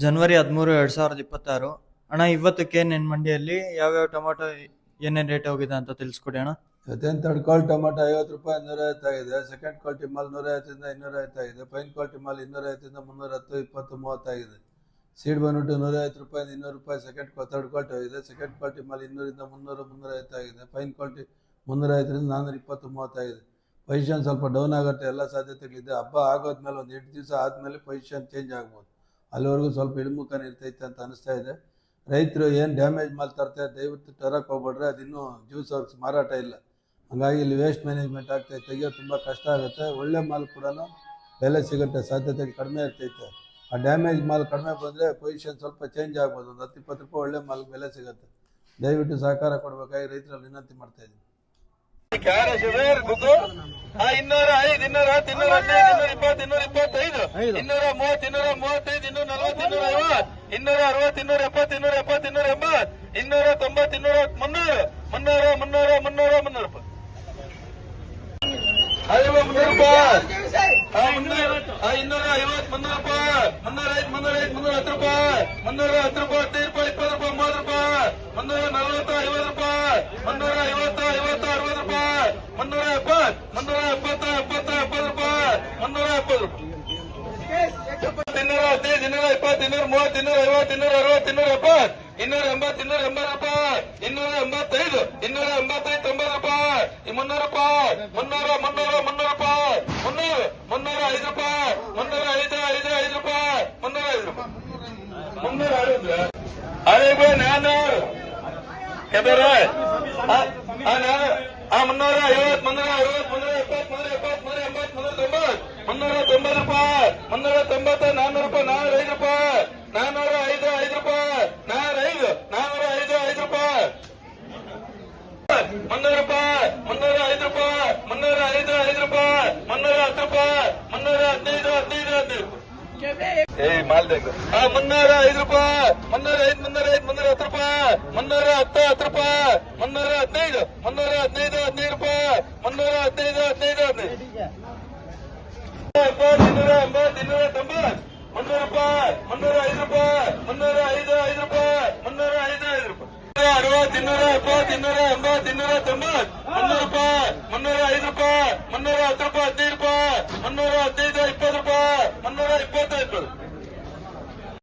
ಜನವರಿ 13, 2026 ಅಣ್ಣ. ಇವತ್ತಕ್ಕೆ ನಿನ್ನ ಮಂಡಿಯಲ್ಲಿ ಯಾವ್ಯಾವ ಟೊಮಾಟೊ ಏನೇನು ರೇಟ್ ಹೋಗಿದೆ ಅಂತ ತಿಳಿಸ್ಕೊಡಿ ಅಣ್ಣ. ಇವತ್ತೇನು ಥರ್ಡ್ ಕ್ವಾಲಿಟಿ ಟೊಮಾಟೊ 50 ರೂಪಾಯಿ 150 ಆಗಿದೆ. ಸೆಕೆಂಡ್ ಕ್ವಾಲಿಟಿ ಮಾಲ್ 150ರಿಂದ 250 ಆಗಿದೆ. ಫೈನ್ ಕ್ವಾಲಿಟಿ ಮಾಲ್ 250ರಿಂದ 310, 20, 30 ಆಗಿದೆ. ಸೀಡ್ ಬಂದ್ಬಿಟ್ಟು 150 ರೂಪಾಯಿಂದ 200 ರೂಪಾಯಿ ಥರ್ಡ್ ಕ್ವಾಲಿಟಿ ಆಗಿದೆ. ಸೆಕೆಂಡ್ ಕ್ವಾಲಿಟಿ ಮಾಲ್ 200ರಿಂದ 300, 350 ಆಗಿದೆ. ಫೈನ್ ಕ್ವಾಲಿಟಿ 350ರಿಂದ 420, 30 ಆಗಿದೆ. ಪೊಸಿಷನ್ ಸ್ವಲ್ಪ ಡೌನ್ ಆಗುತ್ತೆ, ಎಲ್ಲ ಸಾಧ್ಯತೆಗಳಿದೆ. ಹಬ್ಬ ಆಗೋದ್ಮೇಲೆ ಒಂದು 8 ದಿವಸ ಆದಮೇಲೆ ಪೊಸಿಷನ್ ಚೇಂಜ್ ಆಗ್ಬೋದು. ಅಲ್ಲಿವರೆಗೂ ಸ್ವಲ್ಪ ಇಳಿಮುಖ ಇರ್ತೈತೆ ಅಂತ ಅನಿಸ್ತಾ ಇದೆ. ರೈತರು ಏನು ಡ್ಯಾಮೇಜ್ ಮಾಲ್ ತರ್ತಾರೆ ದಯವಿಟ್ಟು ತರಕ್ಕೆ ಹೋಗ್ಬಿಡ್ರೆ, ಅದಿನ್ನೂ ಜ್ಯೂಸ್ ವರ್ಕ್ಸ್ ಮಾರಾಟ ಇಲ್ಲ. ಹಾಗಾಗಿ ಇಲ್ಲಿ ವೇಸ್ಟ್ ಮ್ಯಾನೇಜ್ಮೆಂಟ್ ಆಗ್ತೈತೆ, ತೆಗಿಯೋದು ತುಂಬ ಕಷ್ಟ ಆಗುತ್ತೆ. ಒಳ್ಳೆ ಮಾಲ್ ಕೂಡ ಬೆಲೆ ಸಿಗುತ್ತೆ, ಸಾಧ್ಯತೆ ಕಡಿಮೆ ಇರ್ತೈತೆ. ಆ ಡ್ಯಾಮೇಜ್ ಮಾಲ್ ಕಡಿಮೆ ಬಂದರೆ ಪೊಸಿಷನ್ ಸ್ವಲ್ಪ ಚೇಂಜ್ ಆಗ್ಬೋದು. ಒಂದು 10-20 ರೂಪಾಯಿ ಒಳ್ಳೆ ಮಾಲ್ ಬೆಲೆ ಸಿಗುತ್ತೆ. ದಯವಿಟ್ಟು ಸಹಕಾರ ಕೊಡಬೇಕಾಗಿ ರೈತರಲ್ಲಿ ವಿನಂತಿ ಮಾಡ್ತಾ ಇದ್ದೀನಿ. 205, 210, 220, 225, 230, 230, 235, 240, 250, 260, 270, 280, 290, 300, 300, 300 ರೂಪಾಯಿ. 250, 300 ರೂಪಾಯಿ, 310 ರೂಪಾಯಿ, 310 ರೂಪಾಯಿ, 15 ರೂಪಾಯಿ, 20 ರೂಪಾಯಿ, 30 ರೂಪಾಯಿ, 340, 50 ರೂಪಾಯಿ, 350, 50, 60 ರೂಪಾಯಿ, 370, 370, 70, 70 ರೂಪಾಯಿ, 370 ರೂಪಾಯಿ. 215, 220, 230, 250, 260, 270, 280, 280 ರೂಪಾಯಿ, 285, 285, 90 ರೂಪಾಯಿ, 300 ರೂಪಾಯಿ, 300, 300, 300 ರೂಪಾಯಿ, 300, 305 ರೂಪಾಯಿ, 305, 5 ರೂಪಾಯಿ, 305 ರೂಪಾಯಿ, 360. ಅದೇ 400 ಕೆದರ 350, 360, 370, 380, 390 ರೂಪಾಯಿ, 390, 400 ರೂಪಾಯಿ, 405 ರೂಪಾಯಿ, 405, 5 ರೂಪಾಯಿ, 405, 405, 5 ರೂಪಾಯಿ, 300 ರೂಪಾಯಿ, 305 ರೂಪಾಯಿ, 305, 5 ರೂಪಾಯಿ, 310 ರೂಪಾಯಿ, 315, 15, 15 ರೂಪಾಯಿ. ಮಾಲ್ ಬೇಕು. 305 ರೂಪಾಯಿ, 305, 305, 310 ರೂಪಾಯಿ, 310, 10 ರೂಪಾಯಿ, 315, 315, 15 ರೂಪಾಯಿ, 315, 15, 15. 280, 290, 300 ರೂಪಾಯಿ, 305 ರೂಪಾಯಿ, 305, 5 ರೂಪಾಯಿ, 305, 5 ರೂಪಾಯಿ. 260, 270, 280, 290, 300 ರೂಪಾಯಿ, 305 ರೂಪಾಯಿ, 310 ರೂಪಾಯಿ, 15 ರೂಪಾಯಿ, 315, 20 ರೂಪಾಯಿ, 320, 20.